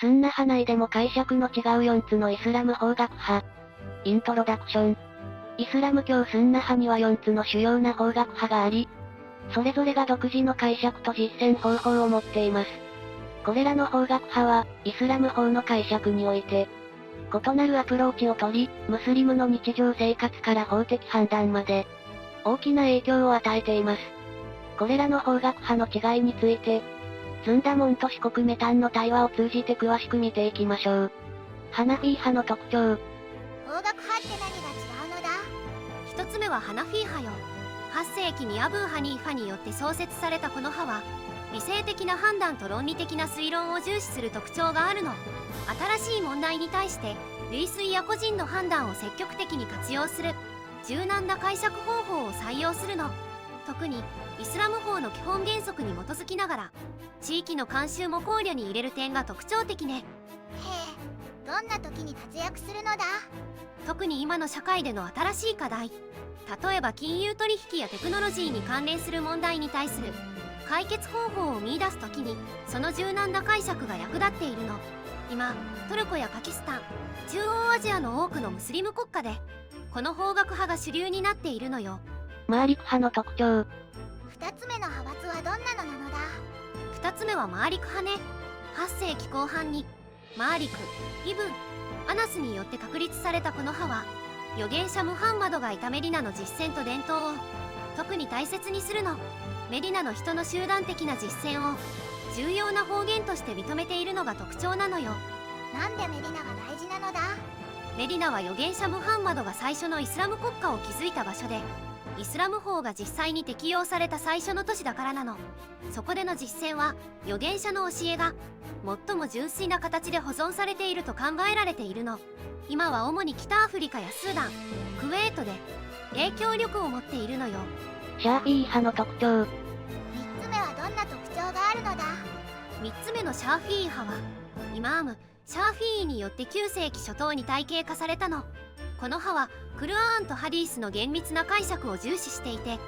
スンナ派内でも解釈の違う4つのイスラム法学派。イントロダクション。イスラム教スンナ派には4つの主要な法学派があり、それぞれが独自の解釈と実践方法を持っています。これらの法学派は、イスラム法の解釈において、異なるアプローチを取り、ムスリムの日常生活から法的判断まで、大きな影響を与えています。これらの法学派の違いについて、ズンダモンと四国メタンの対話を通じて詳しく見ていきましょう。ハナフィー派の特徴。法学派って何が違うのだ？一つ目はハナフィー派よ。8世紀にアブー・ハニー派によって創設されたこの派は、理性的な判断と論理的な推論を重視する特徴があるの。新しい問題に対して類推や個人の判断を積極的に活用する柔軟な解釈方法を採用するの。特にイスラム法の基本原則に基づきながら地域の慣習も考慮に入れる点が特徴的ね。へえ、どんな時に活躍するのだ？特に今の社会での新しい課題、例えば金融取引やテクノロジーに関連する問題に対する解決方法を見出す時にその柔軟な解釈が役立っているの。今トルコやパキスタン、中央アジアの多くのムスリム国家でこの法学派が主流になっているのよ。マーリク派の特徴。2つ目の派閥はどんなのなのだ？ 2つ目はマーリク派ね。8世紀後半にマーリク、イブン、アナスによって確立されたこの派は、預言者ムハンマドがいたメディナの実践と伝統を特に大切にするの。メディナの人の集団的な実践を重要な方言として認めているのが特徴なのよ。なんでメディナが大事なのだ？メディナは預言者ムハンマドが最初のイスラム国家を築いた場所で、イスラム法が実際に適用された最初の都市だからなの。そこでの実践は預言者の教えが最も純粋な形で保存されていると考えられているの。今は主に北アフリカやスーダン、クウェートで影響力を持っているのよ。シャーフィー派の特徴。3つ目はどんな特徴があるのだ？ 3つ目のシャーフィー派はイマーム・シャーフィーによって9世紀初頭に体系化されたの。この派はクルアーンとハディースの厳密な解釈を重視していて、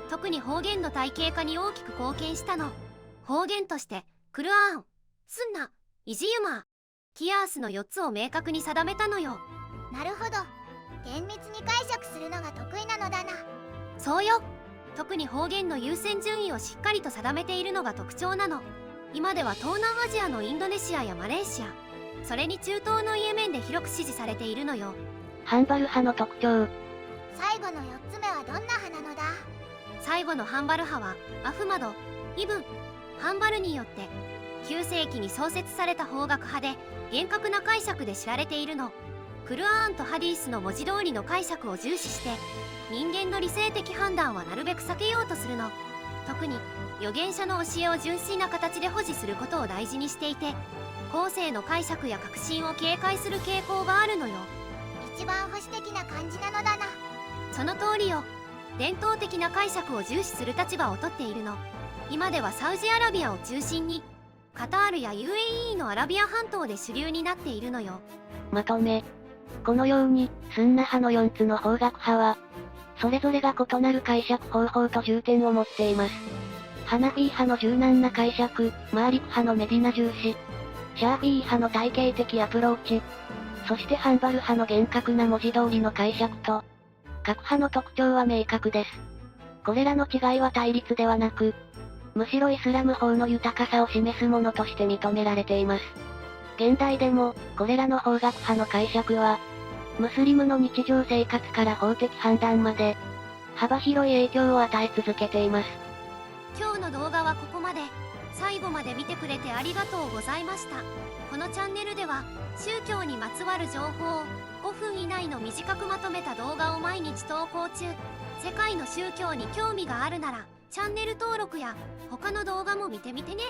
特に方言の体系化に大きく貢献したの。方言としてクルアーン、スンナ、イジユマー、キアースの4つを明確に定めたのよ。なるほど。厳密に解釈するのが得意なのだな。そうよ。特に方言の優先順位をしっかりと定めているのが特徴なの。今では東南アジアのインドネシアやマレーシア、それに中東のイエメンで広く支持されているのよ。ハンバル派の特徴。最後の4つ目はどんな派なのだ？最後のハンバル派はアフマド、イブン、ハンバルによって9世紀に創設された法学派で厳格な解釈で知られているの。クルアーンとハディースの文字通りの解釈を重視して人間の理性的判断はなるべく避けようとするの。特に預言者の教えを純粋な形で保持することを大事にしていて、後世の解釈や革新を警戒する傾向があるのよ。一番保守的な感じなのだな。その通りよ。伝統的な解釈を重視する立場をとっているの。今ではサウジアラビアを中心にカタールや UAE のアラビア半島で主流になっているのよ。まとめ。このように、スンナ派の4つの法学派は、それぞれが異なる解釈方法と重点を持っています。ハナフィー派の柔軟な解釈、マーリク派のメディナ重視、シャーフィー派の体系的アプローチ、そしてハンバル派の厳格な文字通りの解釈と、各派の特徴は明確です。これらの違いは対立ではなく、むしろイスラム法の豊かさを示すものとして認められています。現代でも、これらの法学派の解釈は、ムスリムの日常生活から法的判断まで、幅広い影響を与え続けています。今日の動画はここまで。最後まで見てくれてありがとうございました。このチャンネルでは、宗教にまつわる情報を5分以内の短くまとめた動画を毎日投稿中。世界の宗教に興味があるなら、チャンネル登録や他の動画も見てみてね。